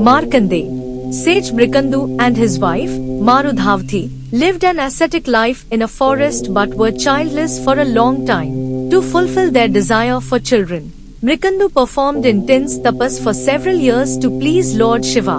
Markandeya. Sage Mrikandu and his wife, Marudhavati, lived an ascetic life in a forest but were childless for a long time. To fulfill their desire for children, Mrikandu performed intense tapas for several years to please Lord Shiva.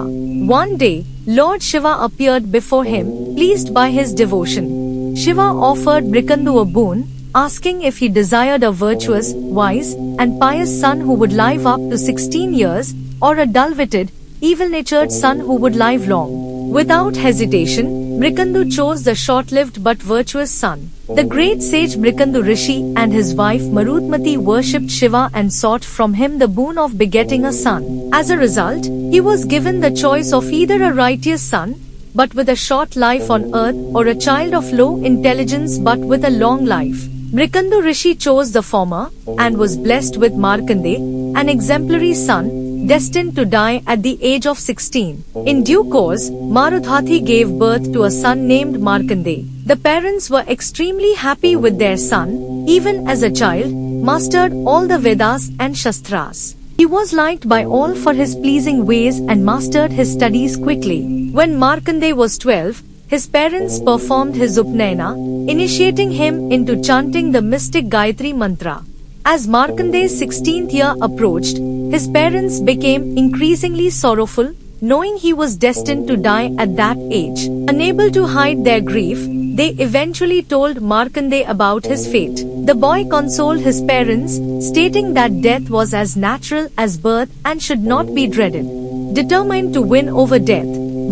One day, Lord Shiva appeared before him, pleased by his devotion. Shiva offered Mrikandu a boon, asking if he desired a virtuous, wise, and pious son who would live up to 16 years, or a dull-witted, evil-natured son who would live long. Without hesitation, Mrikandu chose the short-lived but virtuous son. The great sage Mrikandu Rishi and his wife Marudmati worshipped Shiva and sought from him the boon of begetting a son. As a result, he was given the choice of either a righteous son, but with a short life on earth, or a child of low intelligence but with a long life. Mrikandu Rishi chose the former, and was blessed with Markandeya, an exemplary son, destined to die at the age of 16. In due course, Marudhati gave birth to a son named Markandeya. The parents were extremely happy with their son, even as a child, mastered all the Vedas and Shastras. He was liked by all for his pleasing ways and mastered his studies quickly. When Markandeya was 12, his parents performed his Upnayana, initiating him into chanting the mystic Gayatri Mantra. As Markandeya's 16th year approached, his parents became increasingly sorrowful, knowing he was destined to die at that age. Unable to hide their grief, they eventually told Markandeya about his fate. The boy consoled his parents, stating that death was as natural as birth and should not be dreaded. Determined to win over death,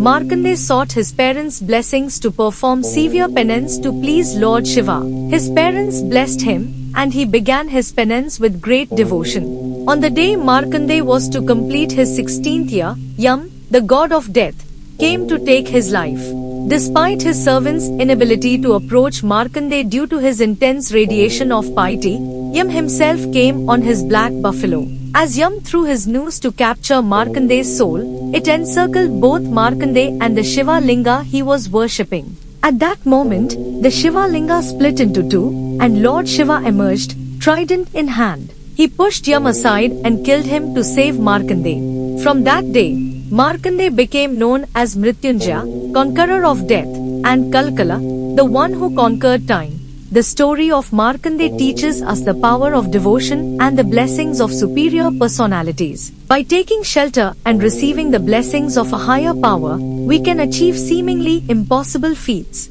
Markandeya sought his parents' blessings to perform severe penance to please Lord Shiva. His parents blessed him, and he began his penance with great devotion. On the day Markandeya was to complete his 16th year, Yam, the god of death, came to take his life. Despite his servants' inability to approach Markandeya due to his intense radiation of piety, Yam himself came on his black buffalo. As Yam threw his noose to capture Markandeya's soul, it encircled both Markandeya and the Shiva Linga he was worshipping. At that moment, the Shiva Linga split into two, and Lord Shiva emerged, trident in hand. He pushed Yam aside and killed him to save Markandeya. From that day, Markandeya became known as Mrityunjaya, conqueror of death, and Kalkala, the one who conquered time. The story of Markandeya teaches us the power of devotion and the blessings of superior personalities. By taking shelter and receiving the blessings of a higher power, we can achieve seemingly impossible feats.